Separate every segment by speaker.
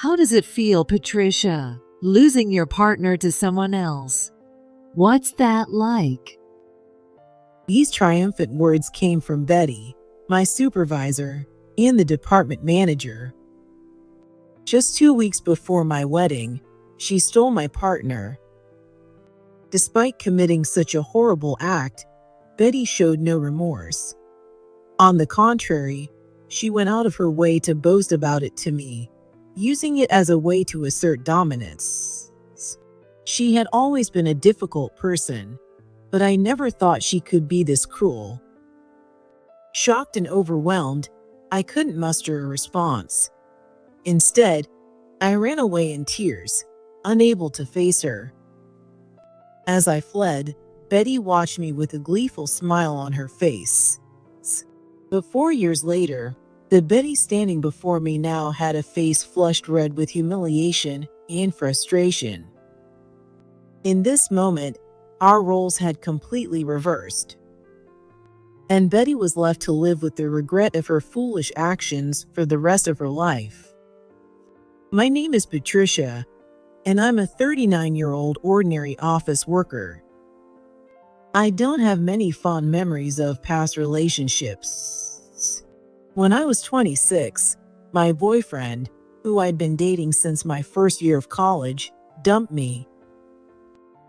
Speaker 1: How does it feel, Patricia, losing your partner to someone else? What's that like?
Speaker 2: These triumphant words came from Betty, my supervisor, and the department manager. Just 2 weeks before my wedding, she stole my partner. Despite committing such a horrible act, Betty showed no remorse. On the contrary, she went out of her way to boast about it to me, using it as a way to assert dominance. She had always been a difficult person, but I never thought she could be this cruel. Shocked and overwhelmed, I couldn't muster a response. Instead, I ran away in tears, unable to face her. As I fled, Betty watched me with a gleeful smile on her face. But 4 years later, the Betty standing before me now had a face flushed red with humiliation and frustration. In this moment, our roles had completely reversed, and Betty was left to live with the regret of her foolish actions for the rest of her life. My name is Patricia, and I'm a 39-year-old ordinary office worker. I don't have many fond memories of past relationships. When I was 26, my boyfriend, who I'd been dating since my first year of college, dumped me.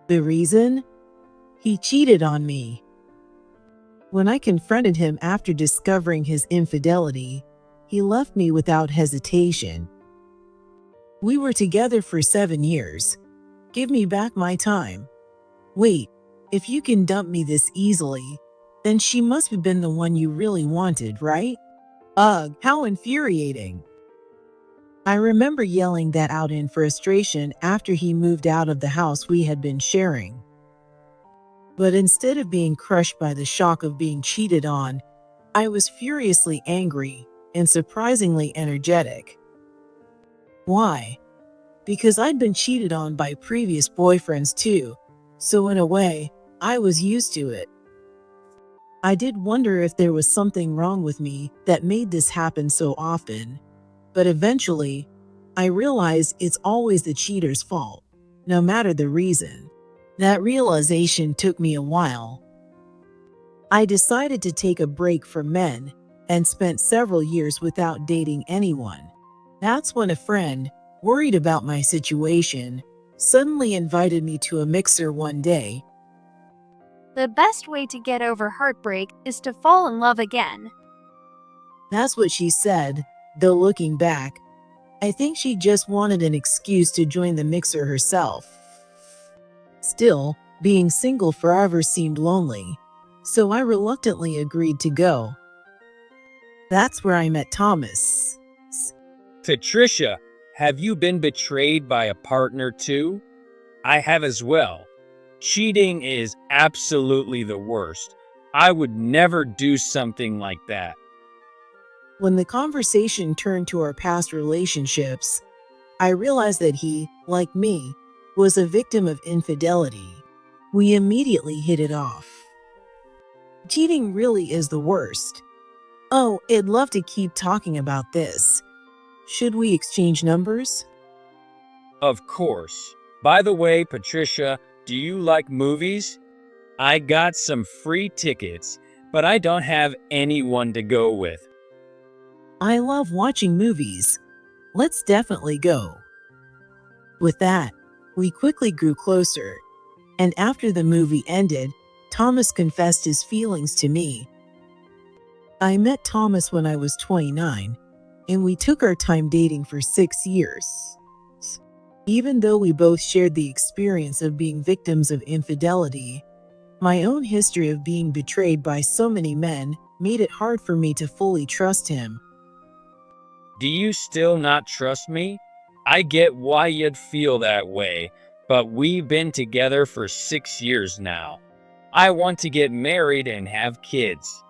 Speaker 2: The reason? He cheated on me. When I confronted him after discovering his infidelity, he left me without hesitation. We were together for 7 years. Give me back my time. Wait, if you can dump me this easily, then she must have been the one you really wanted, right? Ugh, how infuriating. I remember yelling that out in frustration after he moved out of the house we had been sharing. But instead of being crushed by the shock of being cheated on, I was furiously angry and surprisingly energetic. Why? Because I'd been cheated on by previous boyfriends too, so in a way, I was used to it. I did wonder if there was something wrong with me that made this happen so often, but eventually, I realized it's always the cheater's fault, no matter the reason. That realization took me a while. I decided to take a break from men and spent several years without dating anyone. That's when a friend, worried about my situation, suddenly invited me to a mixer one day.
Speaker 3: The best way to get over heartbreak is to fall in love again.
Speaker 2: That's what she said, though looking back, I think she just wanted an excuse to join the mixer herself. Still, being single forever seemed lonely, so I reluctantly agreed to go. That's where I met Thomas.
Speaker 4: Patricia, have you been betrayed by a partner too? I have as well. Cheating is absolutely the worst. I would never do something like that.
Speaker 2: When the conversation turned to our past relationships, I realized that he, like me, was a victim of infidelity. We immediately hit it off. Cheating really is the worst. Oh, I'd love to keep talking about this. Should we exchange numbers?
Speaker 4: Of course. By the way, Patricia, do you like movies? I got some free tickets, but I don't have anyone to go with.
Speaker 2: I love watching movies. Let's definitely go. With that, we quickly grew closer, and after the movie ended, Thomas confessed his feelings to me. I met Thomas when I was 29, and we took our time dating for 6 years. Even though we both shared the experience of being victims of infidelity, my own history of being betrayed by so many men made it hard for me to fully trust him.
Speaker 4: Do you still not trust me? I get why you'd feel that way, but we've been together for 6 years now. I want to get married and have kids.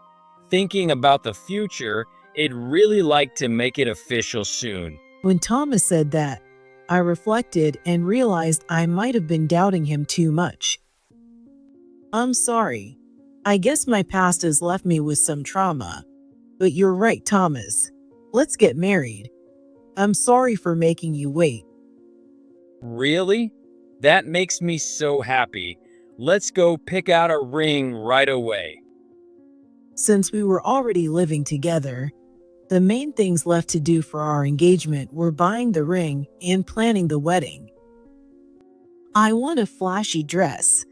Speaker 4: Thinking about the future, I'd really like to make it official soon.
Speaker 2: When Thomas said that, I reflected and realized I might have been doubting him too much. I'm sorry. I guess my past has left me with some trauma. But you're right, Thomas. Let's get married. I'm sorry for making you wait.
Speaker 4: Really? That makes me so happy. Let's go pick out a ring right away.
Speaker 2: Since we were already living together, the main things left to do for our engagement were buying the ring and planning the wedding. I want a flashy dress.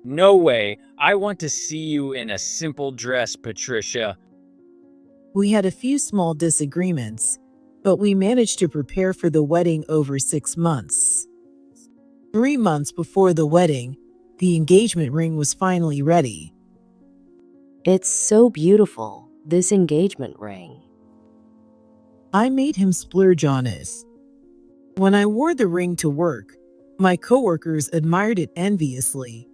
Speaker 4: No way. I want to see you in a simple dress, Patricia.
Speaker 2: We had a few small disagreements, but we managed to prepare for the wedding over 6 months. 3 months before the wedding, the engagement ring was finally ready.
Speaker 5: It's so beautiful, this engagement ring.
Speaker 2: I made him splurge on it. When I wore the ring to work, my coworkers admired it enviously.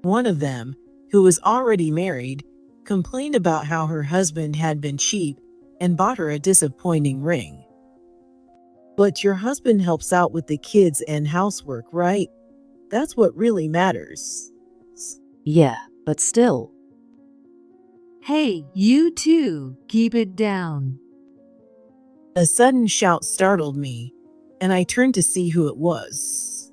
Speaker 2: One of them, who was already married, complained about how her husband had been cheap and bought her a disappointing ring. But your husband helps out with the kids and housework, right? That's what really matters.
Speaker 5: Yeah, but still.
Speaker 1: Hey, you two, keep it down.
Speaker 2: A sudden shout startled me, and I turned to see who it was.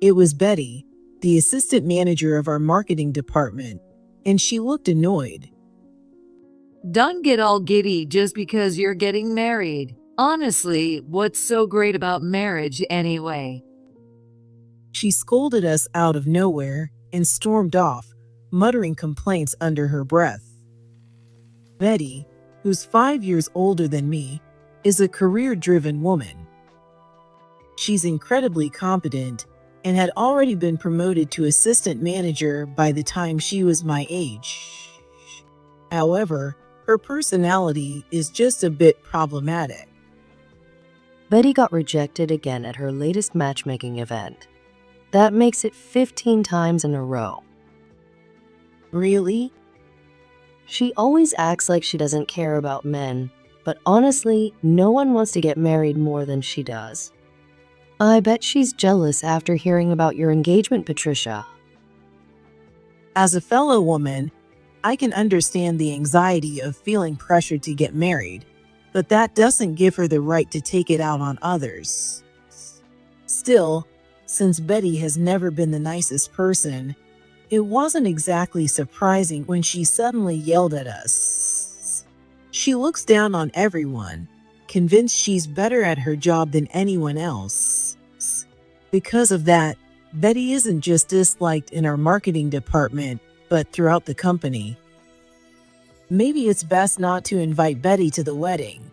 Speaker 2: It was Betty, the assistant manager of our marketing department, and she looked annoyed.
Speaker 1: Don't get all giddy just because you're getting married. Honestly, what's so great about marriage anyway?
Speaker 2: She scolded us out of nowhere and stormed off, muttering complaints under her breath. Betty, who's 5 years older than me, is a career-driven woman. She's incredibly competent and had already been promoted to assistant manager by the time she was my age. However, her personality is just a bit problematic.
Speaker 5: Betty got rejected again at her latest matchmaking event. That makes it 15 times in a row.
Speaker 2: Really?
Speaker 5: She always acts like she doesn't care about men, but honestly, no one wants to get married more than she does. I bet she's jealous after hearing about your engagement, Patricia.
Speaker 2: As a fellow woman, I can understand the anxiety of feeling pressured to get married, but that doesn't give her the right to take it out on others. Still, since Betty has never been the nicest person, it wasn't exactly surprising when she suddenly yelled at us. She looks down on everyone, convinced she's better at her job than anyone else. Because of that, Betty isn't just disliked in our marketing department, but throughout the company. Maybe it's best not to invite Betty to the wedding.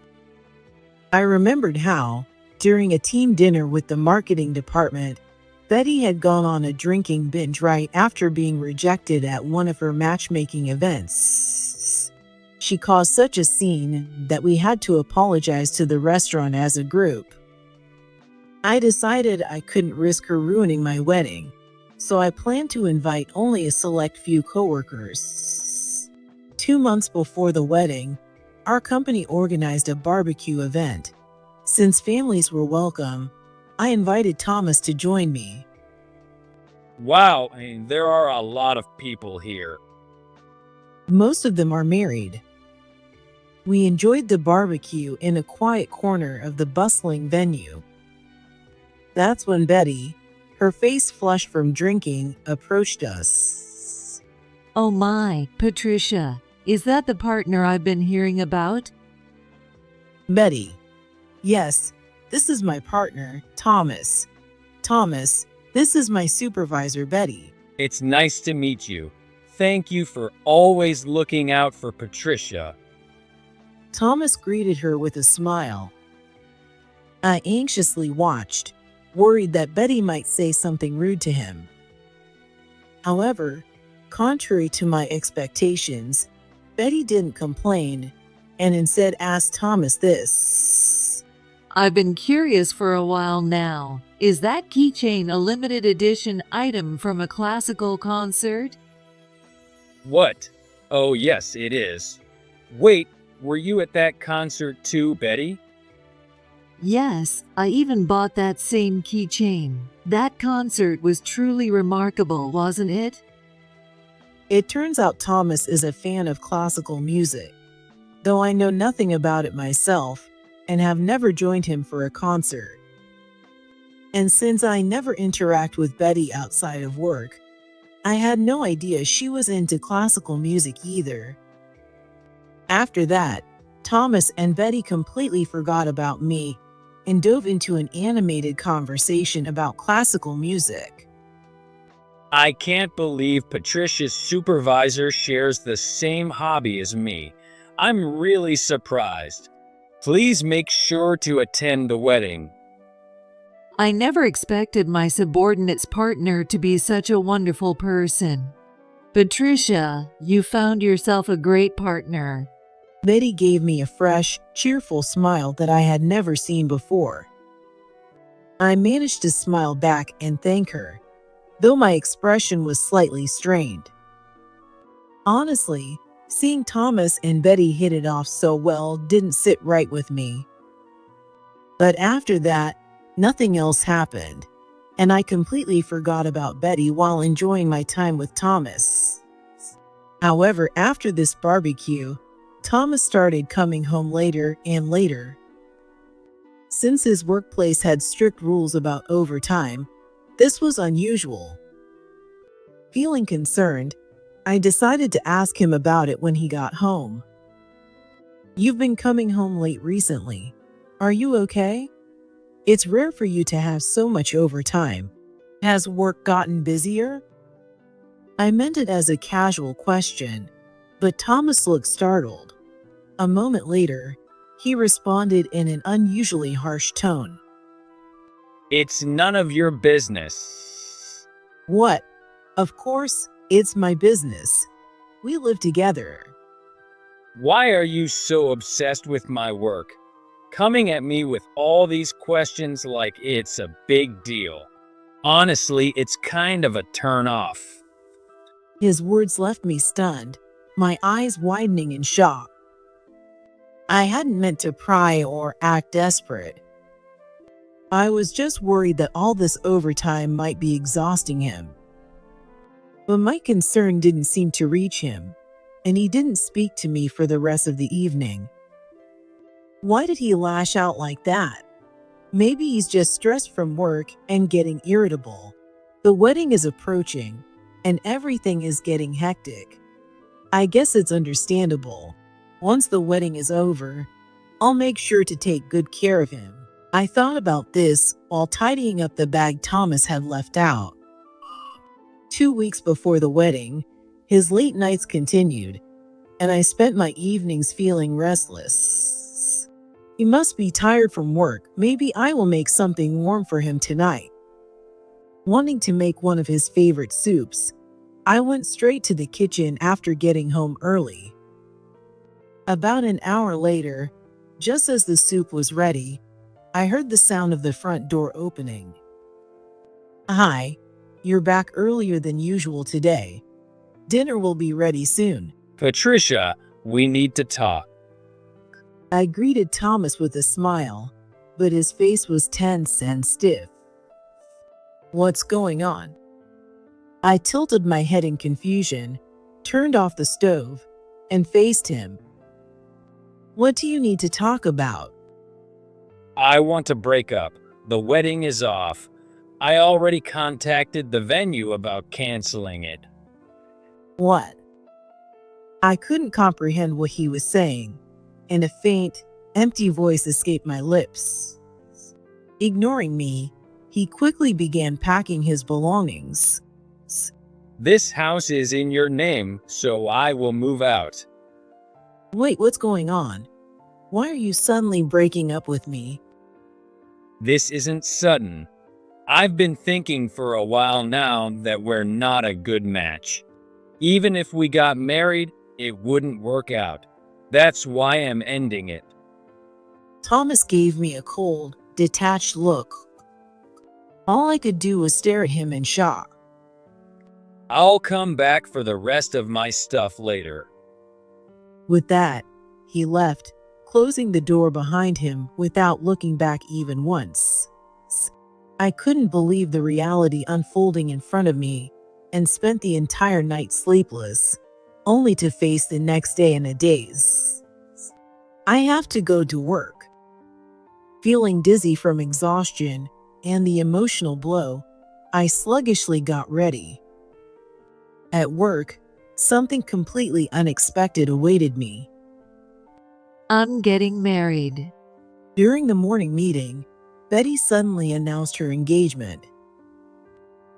Speaker 2: I remembered how, during a team dinner with the marketing department, Betty had gone on a drinking binge right after being rejected at one of her matchmaking events. She caused such a scene that we had to apologize to the restaurant as a group. I decided I couldn't risk her ruining my wedding, so I planned to invite only a select few coworkers. 2 months before the wedding, our company organized a barbecue event. Since families were welcome, I invited Thomas to join me.
Speaker 4: Wow, there are a lot of people here.
Speaker 2: Most of them are married. We enjoyed the barbecue in a quiet corner of the bustling venue. That's when Betty, her face flushed from drinking, approached us.
Speaker 1: Oh my, Patricia, is that the partner I've been hearing about?
Speaker 2: Betty: Yes, this is my partner, Thomas. Thomas, this is my supervisor, Betty.
Speaker 4: It's nice to meet you. Thank you for always looking out for Patricia.
Speaker 2: Thomas greeted her with a smile. I anxiously watched, worried that Betty might say something rude to him. However, contrary to my expectations, Betty didn't complain and instead asked Thomas this.
Speaker 1: I've been curious for a while now. Is that keychain a limited edition item from a classical concert?
Speaker 4: What? Oh yes, it is. Wait, were you at that concert too, Betty?
Speaker 1: Yes, I even bought that same keychain. That concert was truly remarkable, wasn't it?
Speaker 2: It turns out Thomas is a fan of classical music. Though I know nothing about it myself, and have never joined him for a concert. And since I never interact with Betty outside of work, I had no idea she was into classical music either. After that, Thomas and Betty completely forgot about me and dove into an animated conversation about classical music.
Speaker 4: I can't believe Patricia's supervisor shares the same hobby as me. I'm really surprised. Please make sure to attend the wedding.
Speaker 1: I never expected my subordinate's partner to be such a wonderful person. Patricia, you found yourself a great partner.
Speaker 2: Betty gave me a fresh, cheerful smile that I had never seen before. I managed to smile back and thank her, though my expression was slightly strained. Honestly, seeing Thomas and Betty hit it off so well didn't sit right with me. But after that, nothing else happened, and I completely forgot about Betty while enjoying my time with Thomas. However, after this barbecue, Thomas started coming home later and later. Since his workplace had strict rules about overtime, this was unusual. Feeling concerned, I decided to ask him about it when he got home. "You've been coming home late recently. Are you okay? It's rare for you to have so much overtime. Has work gotten busier?" I meant it as a casual question, but Thomas looked startled. A moment later, he responded in an unusually harsh tone.
Speaker 4: It's none of your business.
Speaker 2: "What? Of course, it's my business. We live together."
Speaker 4: Why are you so obsessed with my work? Coming at me with all these questions like it's a big deal. Honestly, it's kind of a turn off.
Speaker 2: His words left me stunned, my eyes widening in shock. I hadn't meant to pry or act desperate. I was just worried that all this overtime might be exhausting him. But my concern didn't seem to reach him, and he didn't speak to me for the rest of the evening. Why did he lash out like that? Maybe he's just stressed from work and getting irritable. The wedding is approaching, and everything is getting hectic. I guess it's understandable. Once the wedding is over, I'll make sure to take good care of him. I thought about this while tidying up the bag Thomas had left out. 2 weeks before the wedding, his late nights continued, and I spent my evenings feeling restless. He must be tired from work. Maybe I will make something warm for him tonight. Wanting to make one of his favorite soups, I went straight to the kitchen after getting home early. About an hour later, just as the soup was ready, I heard the sound of the front door opening. "Hi, you're back earlier than usual today. Dinner will be ready soon."
Speaker 4: Patricia, we need to talk.
Speaker 2: I greeted Thomas with a smile, but his face was tense and stiff. "What's going on?" I tilted my head in confusion, turned off the stove, and faced him. "What do you need to talk about?"
Speaker 4: I want to break up. The wedding is off. I already contacted the venue about canceling it.
Speaker 2: "What?" I couldn't comprehend what he was saying, and a faint, empty voice escaped my lips. Ignoring me, he quickly began packing his belongings.
Speaker 4: This house is in your name, so I will move out.
Speaker 2: "Wait, what's going on? Why are you suddenly breaking up with me?"
Speaker 4: This isn't sudden. I've been thinking for a while now that we're not a good match. Even if we got married, it wouldn't work out. That's why I'm ending it.
Speaker 2: Thomas gave me a cold, detached look. All I could do was stare at him in shock.
Speaker 4: I'll come back for the rest of my stuff later.
Speaker 2: With that, he left, closing the door behind him without looking back even once. I couldn't believe the reality unfolding in front of me and spent the entire night sleepless, only to face the next day in a daze. I have to go to work. Feeling dizzy from exhaustion and the emotional blow, I sluggishly got ready. At work, something completely unexpected awaited me.
Speaker 1: I'm getting married.
Speaker 2: During the morning meeting, Betty suddenly announced her engagement.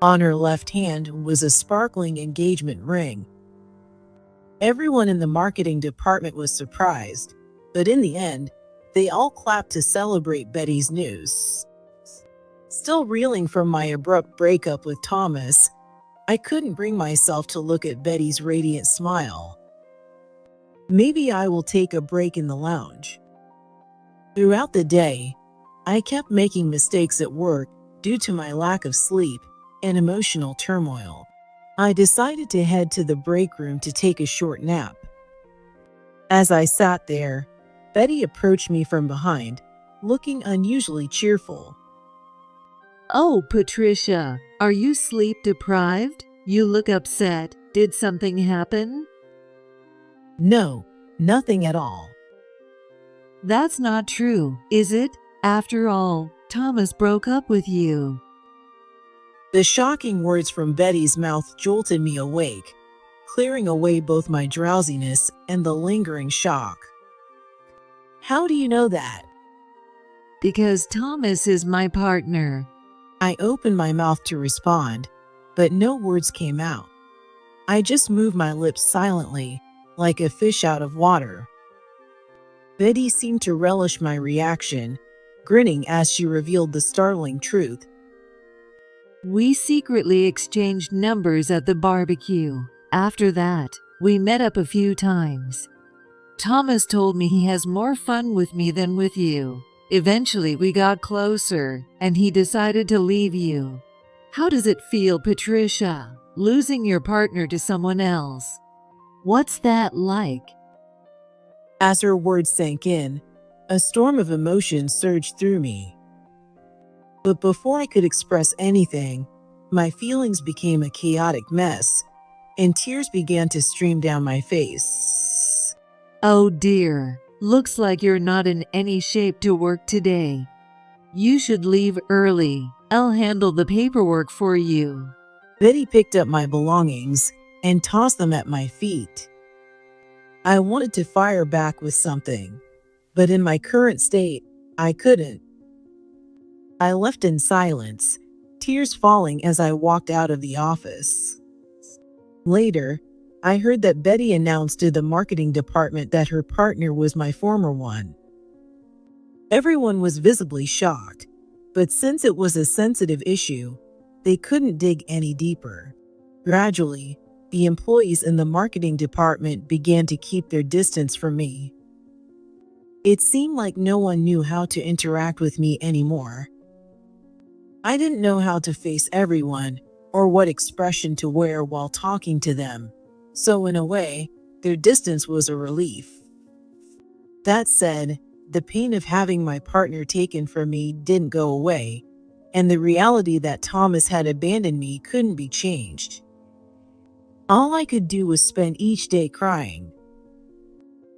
Speaker 2: On her left hand was a sparkling engagement ring. Everyone in the marketing department was surprised, but in the end, they all clapped to celebrate Betty's news. Still reeling from my abrupt breakup with Thomas, I couldn't bring myself to look at Betty's radiant smile. Maybe I will take a break in the lounge. Throughout the day, I kept making mistakes at work due to my lack of sleep and emotional turmoil. I decided to head to the break room to take a short nap. As I sat there, Betty approached me from behind, looking unusually cheerful.
Speaker 1: Oh, Patricia, are you sleep deprived? You look upset. Did something happen?
Speaker 2: No, nothing at all.
Speaker 1: That's not true, is it? After all, Thomas broke up with you.
Speaker 2: The shocking words from Betty's mouth jolted me awake, clearing away both my drowsiness and the lingering shock. How do you know that?
Speaker 1: Because Thomas is my partner.
Speaker 2: I opened my mouth to respond, but no words came out. I just moved my lips silently, like a fish out of water. Betty seemed to relish my reaction, grinning as she revealed the startling truth.
Speaker 1: We secretly exchanged numbers at the barbecue. After that, we met up a few times. Thomas told me he has more fun with me than with you. Eventually, we got closer, and he decided to leave you. How does it feel, Patricia, losing your partner to someone else? What's that like?
Speaker 2: As her words sank in, a storm of emotion surged through me. But before I could express anything, my feelings became a chaotic mess, and tears began to stream down my face.
Speaker 1: Oh dear, looks like you're not in any shape to work today. You should leave early. I'll handle the paperwork for you.
Speaker 2: Betty picked up my belongings and tossed them at my feet. I wanted to fire back with something, but in my current state, I couldn't. I left in silence, tears falling as I walked out of the office. Later, I heard that Betty announced to the marketing department that her partner was my former one. Everyone was visibly shocked, but since it was a sensitive issue, they couldn't dig any deeper. Gradually, the employees in the marketing department began to keep their distance from me. It seemed like no one knew how to interact with me anymore. I didn't know how to face everyone or what expression to wear while talking to them, so in a way, their distance was a relief. That said, the pain of having my partner taken from me didn't go away, and the reality that Thomas had abandoned me couldn't be changed. All I could do was spend each day crying.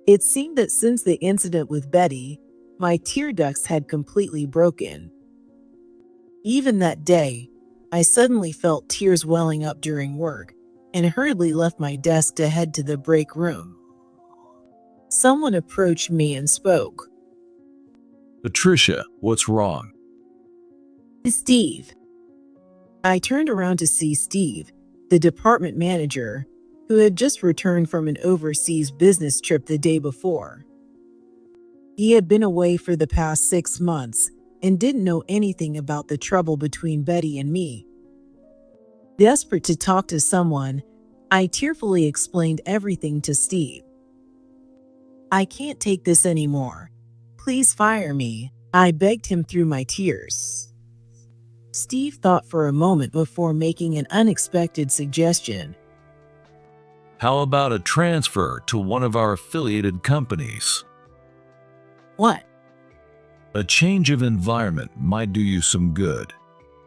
Speaker 2: It seemed that since the incident with Betty, my tear ducts had completely broken. Even that day, I suddenly felt tears welling up during work and hurriedly left my desk to head to the break room. Someone approached me and spoke.
Speaker 6: Patricia, what's wrong?
Speaker 2: Steve. I turned around to see Steve, the department manager, who had just returned from an overseas business trip the day before. He had been away for the past 6 months and didn't know anything about the trouble between Betty and me. Desperate to talk to someone, I tearfully explained everything to Steve. I can't take this anymore. Please fire me, I begged him through my tears. Steve thought for a moment before making an unexpected suggestion.
Speaker 6: How about a transfer to one of our affiliated companies?
Speaker 2: What?
Speaker 6: A change of environment might do you some good.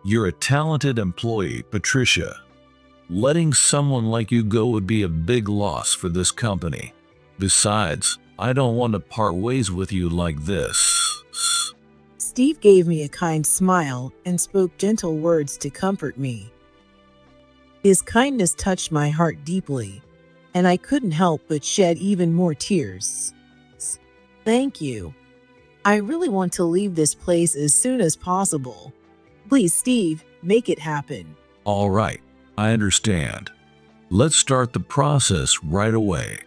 Speaker 6: You're a talented employee, Patricia. Letting someone like you go would be a big loss for this company. Besides, I don't want to part ways with you like this.
Speaker 2: Steve gave me a kind smile and spoke gentle words to comfort me. His kindness touched my heart deeply, and I couldn't help but shed even more tears. Thank you. I really want to leave this place as soon as possible. Please, Steve, make it happen.
Speaker 6: All right, I understand. Let's start the process right away.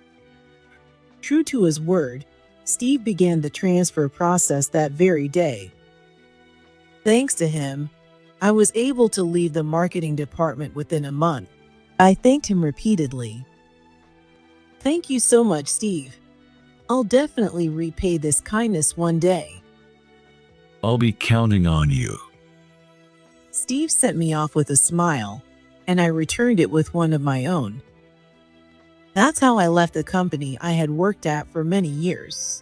Speaker 2: True to his word, Steve began the transfer process that very day. Thanks to him, I was able to leave the marketing department within a month. I thanked him repeatedly. Thank you so much, Steve. I'll definitely repay this kindness one day.
Speaker 6: I'll be counting on you.
Speaker 2: Steve sent me off with a smile, and I returned it with one of my own. That's how I left the company I had worked at for many years.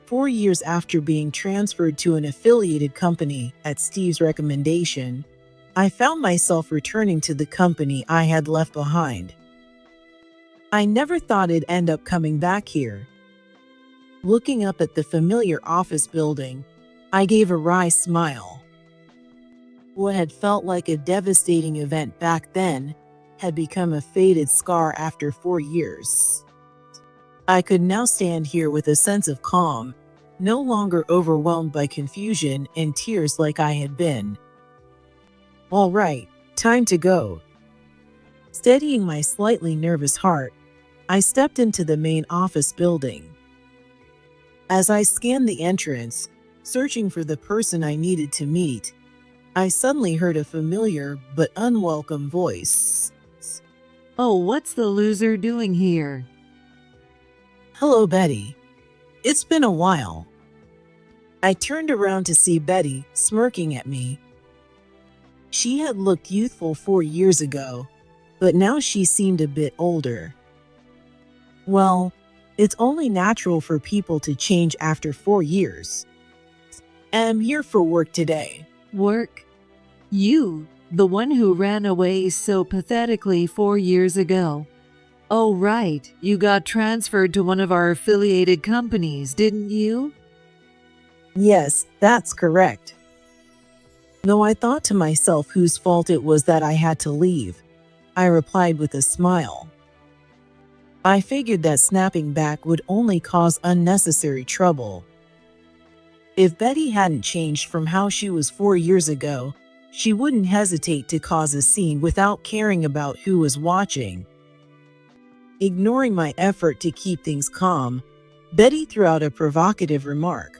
Speaker 2: 4 years after being transferred to an affiliated company at Steve's recommendation, I found myself returning to the company I had left behind. I never thought I'd end up coming back here. Looking up at the familiar office building, I gave a wry smile. What had felt like a devastating event back then had become a faded scar after 4 years. I could now stand here with a sense of calm, no longer overwhelmed by confusion and tears like I had been. All right, time to go. Steadying my slightly nervous heart, I stepped into the main office building. As I scanned the entrance, searching for the person I needed to meet, I suddenly heard a familiar but unwelcome voice.
Speaker 1: Oh, what's the loser doing here?
Speaker 2: Hello, Betty. It's been a while. I turned around to see Betty smirking at me. She had looked youthful 4 years ago, but now she seemed a bit older. Well, it's only natural for people to change after 4 years. I'm here for work today.
Speaker 1: Work? You, the one who ran away so pathetically 4 years ago. Oh, right, you got transferred to one of our affiliated companies, didn't you?
Speaker 2: Yes, that's correct. Though I thought to myself whose fault it was that I had to leave, I replied with a smile. I figured that snapping back would only cause unnecessary trouble. If Betty hadn't changed from how she was 4 years ago, she wouldn't hesitate to cause a scene without caring about who was watching. Ignoring my effort to keep things calm, Betty threw out a provocative remark.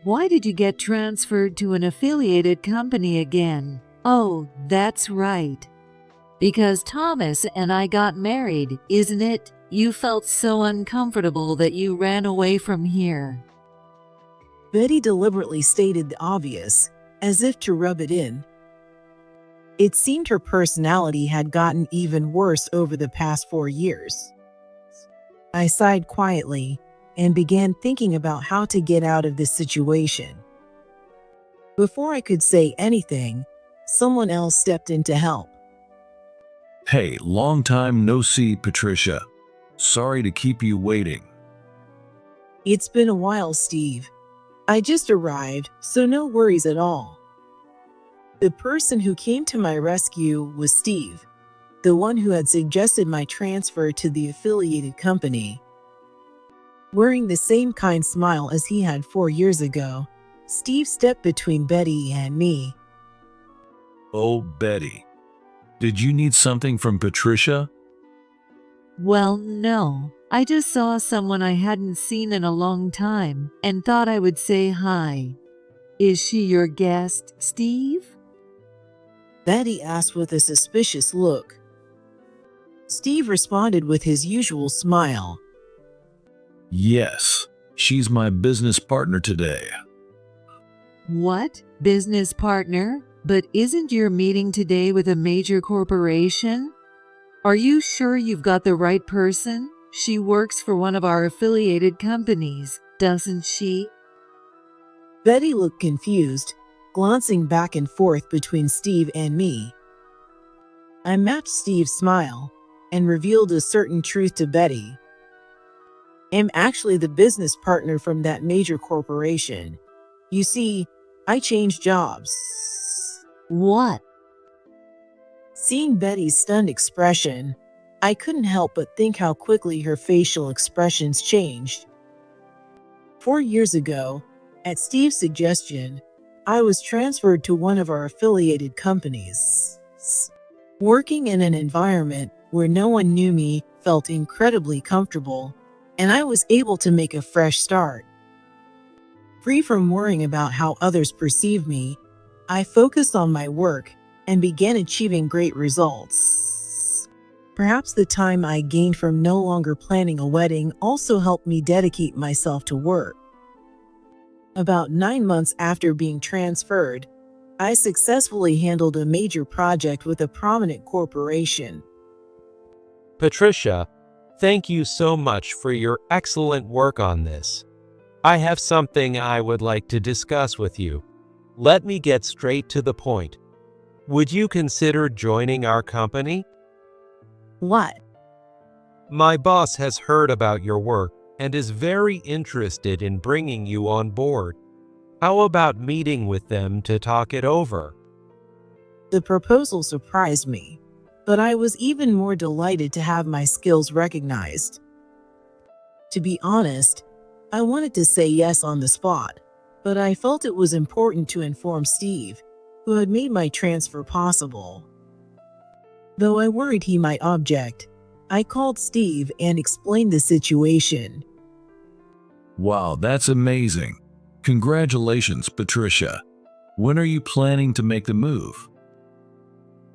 Speaker 1: Why did you get transferred to an affiliated company again? Oh, that's right. Because Thomas and I got married, isn't it? You felt so uncomfortable that you ran away from here.
Speaker 2: Betty deliberately stated the obvious, as if to rub it in. It seemed her personality had gotten even worse over the past 4 years. I sighed quietly and began thinking about how to get out of this situation. Before I could say anything, someone else stepped in to help.
Speaker 6: Hey, long time no see, Patricia. Sorry to keep you waiting.
Speaker 2: It's been a while, Steve. I just arrived, so no worries at all. The person who came to my rescue was Steve, the one who had suggested my transfer to the affiliated company. Wearing the same kind smile as he had 4 years ago, Steve stepped between Betty and me.
Speaker 6: Oh, Betty. Did you need something from Patricia?
Speaker 1: Well, no. I just saw someone I hadn't seen in a long time and thought I would say hi. Is she your guest, Steve?
Speaker 2: Betty asked with a suspicious look. Steve responded with his usual smile.
Speaker 6: Yes, she's my business partner today.
Speaker 1: What? Business partner? But isn't your meeting today with a major corporation? Are you sure you've got the right person? She works for one of our affiliated companies, doesn't she?
Speaker 2: Betty looked confused, glancing back and forth between Steve and me. I matched Steve's smile and revealed a certain truth to Betty. I'm actually the business partner from that major corporation. You see, I changed jobs.
Speaker 1: What?
Speaker 2: Seeing Betty's stunned expression, I couldn't help but think how quickly her facial expressions changed. 4 years ago, at Steve's suggestion, I was transferred to one of our affiliated companies. Working in an environment where no one knew me felt incredibly comfortable, and I was able to make a fresh start. Free from worrying about how others perceived me, I focused on my work and began achieving great results. Perhaps the time I gained from no longer planning a wedding also helped me dedicate myself to work. About 9 months after being transferred, I successfully handled a major project with a prominent corporation.
Speaker 7: Patricia, thank you so much for your excellent work on this. I have something I would like to discuss with you. Let me get straight to the point. Would you consider joining our company?
Speaker 2: What?
Speaker 7: My boss has heard about your work and is very interested in bringing you on board. How about meeting with them to talk it over?
Speaker 2: The proposal surprised me, but I was even more delighted to have my skills recognized. To be honest, I wanted to say yes on the spot, but I felt it was important to inform Steve, who had made my transfer possible. Though I worried he might object, I called Steve and explained the situation.
Speaker 6: Wow, that's amazing. Congratulations, Patricia. When are you planning to make the move?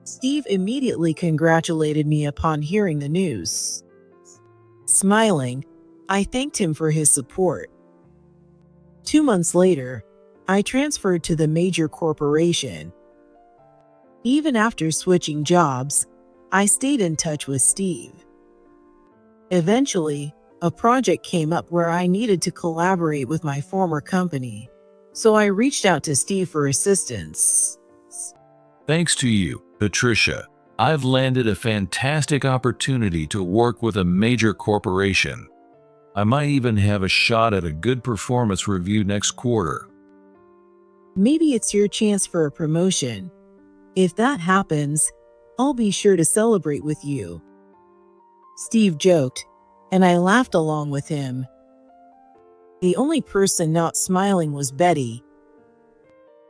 Speaker 2: Steve immediately congratulated me upon hearing the news. Smiling, I thanked him for his support. 2 months later, I transferred to the major corporation. Even after switching jobs, I stayed in touch with Steve. Eventually, a project came up where I needed to collaborate with my former company, so I reached out to Steve for assistance.
Speaker 6: Thanks to you, Patricia, I've landed a fantastic opportunity to work with a major corporation. I might even have a shot at a good performance review next quarter.
Speaker 2: Maybe it's your chance for a promotion. If that happens, I'll be sure to celebrate with you. Steve joked, and I laughed along with him. The only person not smiling was Betty.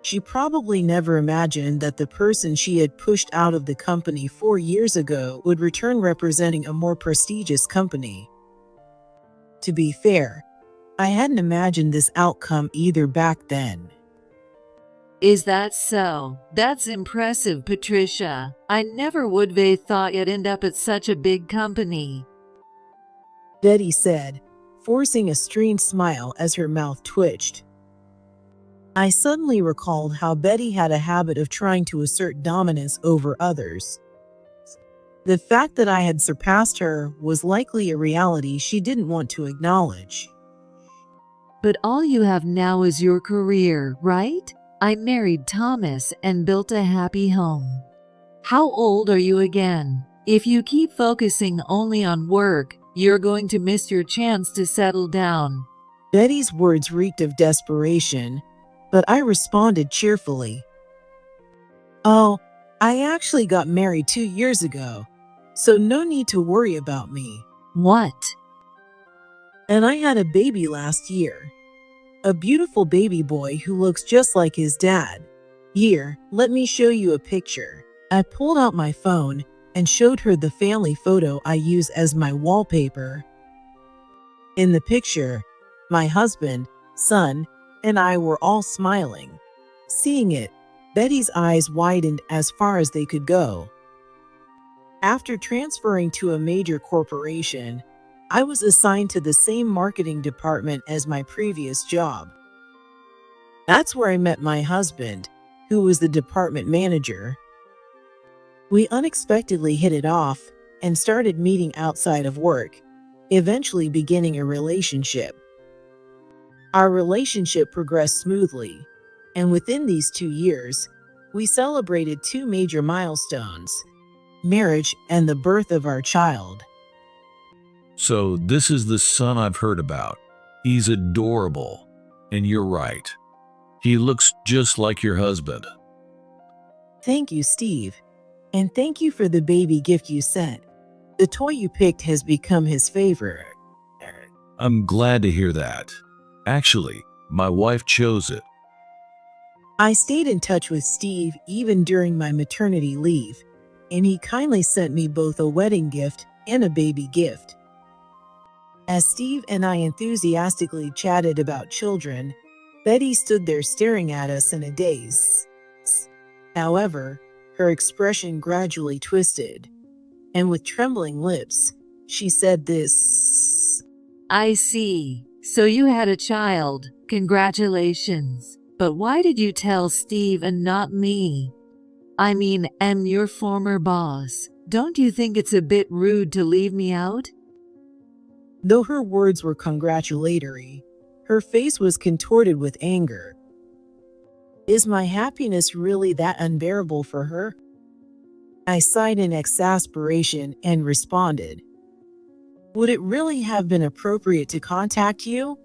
Speaker 2: She probably never imagined that the person she had pushed out of the company 4 years ago would return representing a more prestigious company. To be fair, I hadn't imagined this outcome either back then.
Speaker 1: Is that so? That's impressive, Patricia. I never would have thought you'd end up at such a big company.
Speaker 2: Betty said, forcing a strained smile as her mouth twitched. I suddenly recalled how Betty had a habit of trying to assert dominance over others. The fact that I had surpassed her was likely a reality she didn't want to acknowledge.
Speaker 1: But all you have now is your career, right? I married Thomas and built a happy home. How old are you again? If you keep focusing only on work, you're going to miss your chance to settle down.
Speaker 2: Betty's words reeked of desperation, but I responded cheerfully. Oh, I actually got married 2 years ago, so no need to worry about me.
Speaker 1: What?
Speaker 2: And I had a baby last year. A beautiful baby boy who looks just like his dad. Here, let me show you a picture. I pulled out my phone and showed her the family photo I use as my wallpaper. In the picture, my husband, son, and I were all smiling. Seeing it, Betty's eyes widened as far as they could go. After transferring to a major corporation, I was assigned to the same marketing department as my previous job. That's where I met my husband, who was the department manager. We unexpectedly hit it off and started meeting outside of work, eventually beginning a relationship. Our relationship progressed smoothly, and within these 2 years, we celebrated 2 major milestones: marriage and the birth of our child.
Speaker 6: So this is the son I've heard about. He's adorable. And you're right. He looks just like your husband.
Speaker 2: Thank you, Steve. And thank you for the baby gift you sent. The toy you picked has become his favorite.
Speaker 6: I'm glad to hear that. Actually, my wife chose it.
Speaker 2: I stayed in touch with Steve even during my maternity leave, and he kindly sent me both a wedding gift and a baby gift. As Steve and I enthusiastically chatted about children, Betty stood there staring at us in a daze. However, her expression gradually twisted, and with trembling lips, she said this.
Speaker 1: I see. So you had a child. Congratulations. But why did you tell Steve and not me? I mean, am your former boss. Don't you think it's a bit rude to leave me out?
Speaker 2: Though her words were congratulatory, her face was contorted with anger. Is my happiness really that unbearable for her? I sighed in exasperation and responded, would it really have been appropriate to contact you?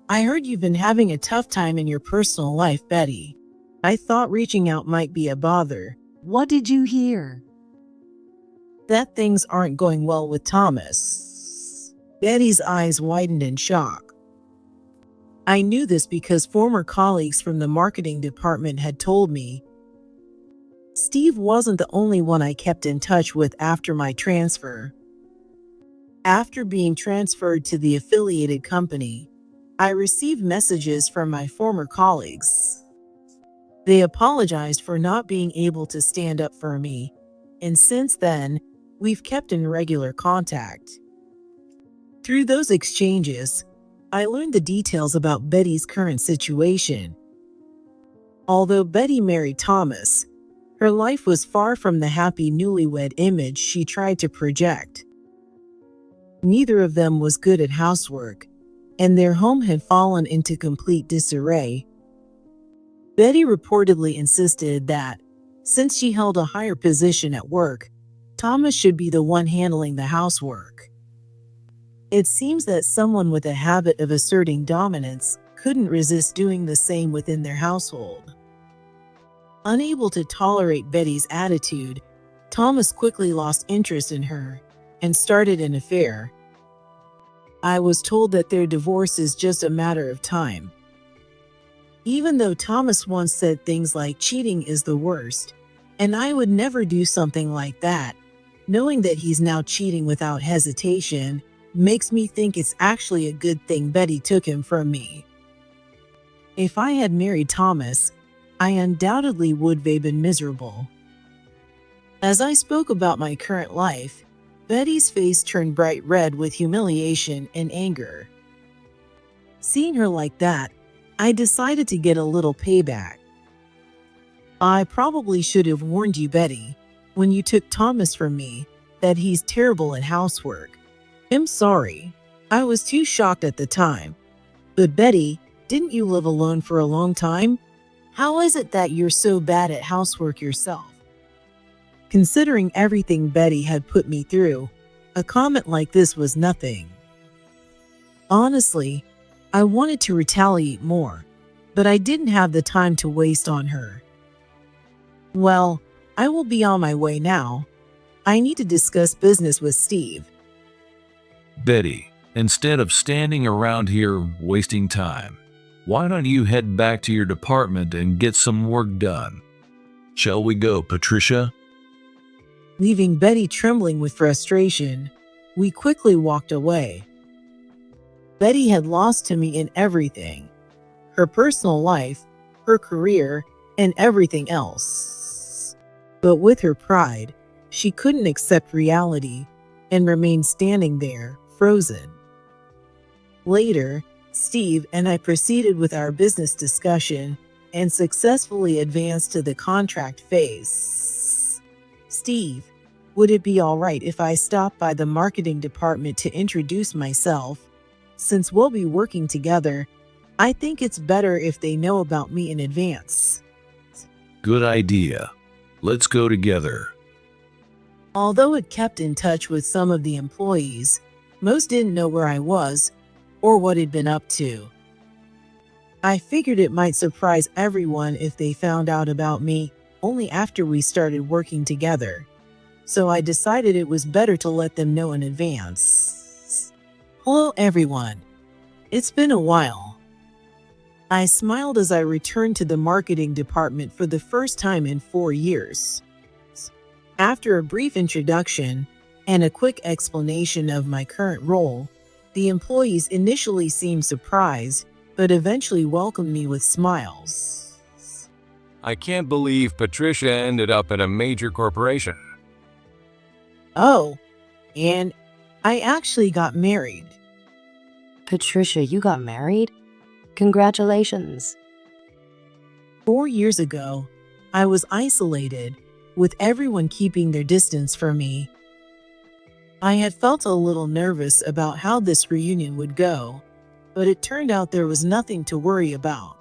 Speaker 2: I heard you've been having a tough time in your personal life, Betty. I thought reaching out might be a bother.
Speaker 1: What did you hear?
Speaker 2: That things aren't going well with Thomas. Betty's eyes widened in shock. I knew this because former colleagues from the marketing department had told me. Steve wasn't the only one I kept in touch with after my transfer. After being transferred to the affiliated company, I received messages from my former colleagues. They apologized for not being able to stand up for me, and since then, we've kept in regular contact. Through those exchanges, I learned the details about Betty's current situation. Although Betty married Thomas, her life was far from the happy newlywed image she tried to project. Neither of them was good at housework, and their home had fallen into complete disarray. Betty reportedly insisted that, since she held a higher position at work, Thomas should be the one handling the housework. It seems that someone with a habit of asserting dominance couldn't resist doing the same within their household. Unable to tolerate Betty's attitude, Thomas quickly lost interest in her and started an affair. I was told that their divorce is just a matter of time. Even though Thomas once said things like cheating is the worst, and I would never do something like that, knowing that he's now cheating without hesitation makes me think it's actually a good thing Betty took him from me. If I had married Thomas, I undoubtedly would have been miserable. As I spoke about my current life, Betty's face turned bright red with humiliation and anger. Seeing her like that, I decided to get a little payback. I probably should have warned you, Betty, when you took Thomas from me, that he's terrible at housework. I'm sorry. I was too shocked at the time. But Betty, didn't you live alone for a long time? How is it that you're so bad at housework yourself? Considering everything Betty had put me through, a comment like this was nothing. Honestly, I wanted to retaliate more, but I didn't have the time to waste on her. Well, I will be on my way now. I need to discuss business with Steve.
Speaker 6: Betty, instead of standing around here wasting time, why don't you head back to your department and get some work done? Shall we go, Patricia?
Speaker 2: Leaving Betty trembling with frustration, we quickly walked away. Betty had lost to me in everything: her personal life, her career, and everything else. But with her pride, she couldn't accept reality and remained standing there, frozen. Later, Steve and I proceeded with our business discussion and successfully advanced to the contract phase. Steve, would it be all right if I stopped by the marketing department to introduce myself? Since we'll be working together, I think it's better if they know about me in advance.
Speaker 6: Good idea. Let's go together.
Speaker 2: Although it kept in touch with some of the employees, most didn't know where I was or what I'd been up to. I figured it might surprise everyone if they found out about me only after we started working together, so I decided it was better to let them know in advance. Hello everyone. It's been a while. I smiled as I returned to the marketing department for the first time in 4 years. After a brief introduction and a quick explanation of my current role, the employees initially seemed surprised, but eventually welcomed me with smiles.
Speaker 8: I can't believe Patricia ended up at a major corporation.
Speaker 2: Oh, and I actually got married.
Speaker 5: Patricia, you got married? Congratulations.
Speaker 2: 4 years ago, I was isolated, with everyone keeping their distance from me. I had felt a little nervous about how this reunion would go, but it turned out there was nothing to worry about.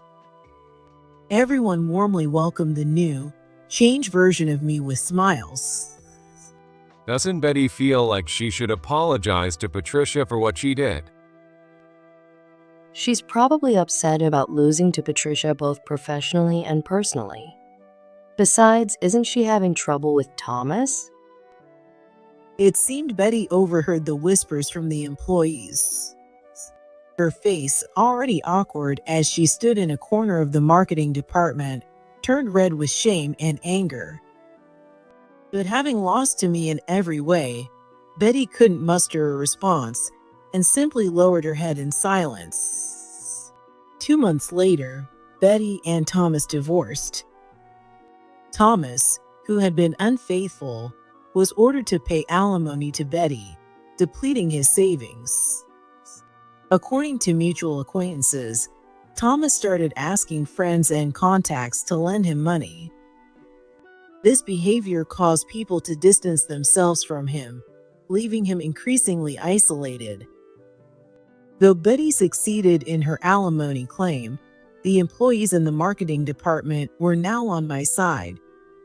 Speaker 2: Everyone warmly welcomed the new, changed version of me with smiles.
Speaker 8: Doesn't Betty feel like she should apologize to Patricia for what she did?
Speaker 5: She's probably upset about losing to Patricia both professionally and personally. Besides, isn't she having trouble with Thomas?
Speaker 2: It seemed Betty overheard the whispers from the employees. Her face, already awkward as she stood in a corner of the marketing department, turned red with shame and anger. But having lost to me in every way, Betty couldn't muster a response and simply lowered her head in silence. 2 months later, Betty and Thomas divorced. Thomas, who had been unfaithful, was ordered to pay alimony to Betty, depleting his savings. According to mutual acquaintances, Thomas started asking friends and contacts to lend him money. This behavior caused people to distance themselves from him, leaving him increasingly isolated. Though Betty succeeded in her alimony claim, the employees in the marketing department were now on my side,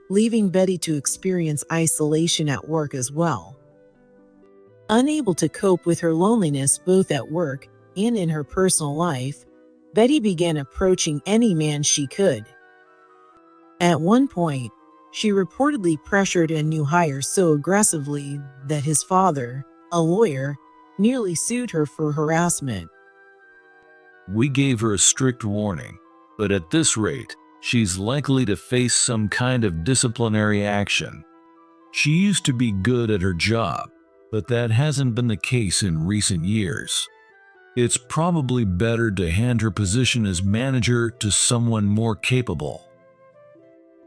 Speaker 2: leaving Betty to experience isolation at work as well. Unable to cope with her loneliness both at work and in her personal life, Betty began approaching any man she could. At one point, she reportedly pressured a new hire so aggressively that his father, a lawyer, nearly sued her for harassment.
Speaker 6: We gave her a strict warning, but at this rate, she's likely to face some kind of disciplinary action. She used to be good at her job, but that hasn't been the case in recent years. It's probably better to hand her position as manager to someone more capable.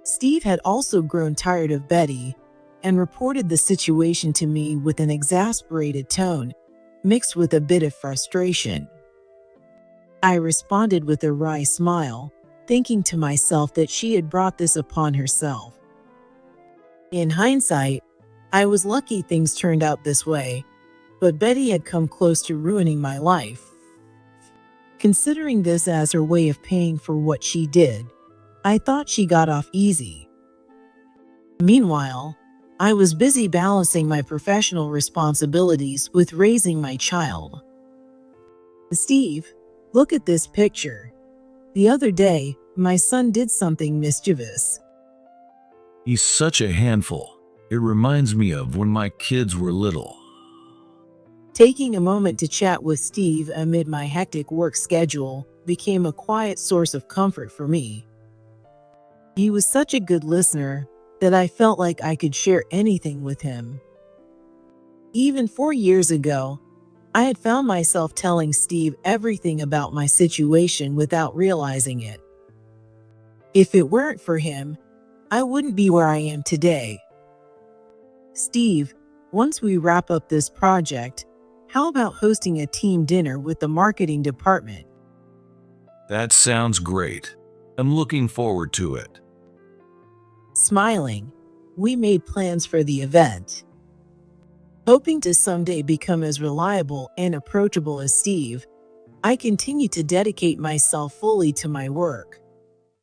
Speaker 2: Steve had also grown tired of Betty and reported the situation to me with an exasperated tone, mixed with a bit of frustration. I responded with a wry smile, thinking to myself that she had brought this upon herself. In hindsight, I was lucky things turned out this way, but Betty had come close to ruining my life. Considering this as her way of paying for what she did, I thought she got off easy. Meanwhile, I was busy balancing my professional responsibilities with raising my child. Steve, look at this picture. The other day, my son did something mischievous.
Speaker 6: He's such a handful. It reminds me of when my kids were little.
Speaker 2: Taking a moment to chat with Steve amid my hectic work schedule became a quiet source of comfort for me. He was such a good listener that I felt like I could share anything with him. Even 4 years ago, I had found myself telling Steve everything about my situation without realizing it. If it weren't for him, I wouldn't be where I am today. Steve, once we wrap up this project, how about hosting a team dinner with the marketing department?
Speaker 6: That sounds great. I'm looking forward to it.
Speaker 2: Smiling, we made plans for the event. Hoping to someday become as reliable and approachable as Steve, I continued to dedicate myself fully to my work.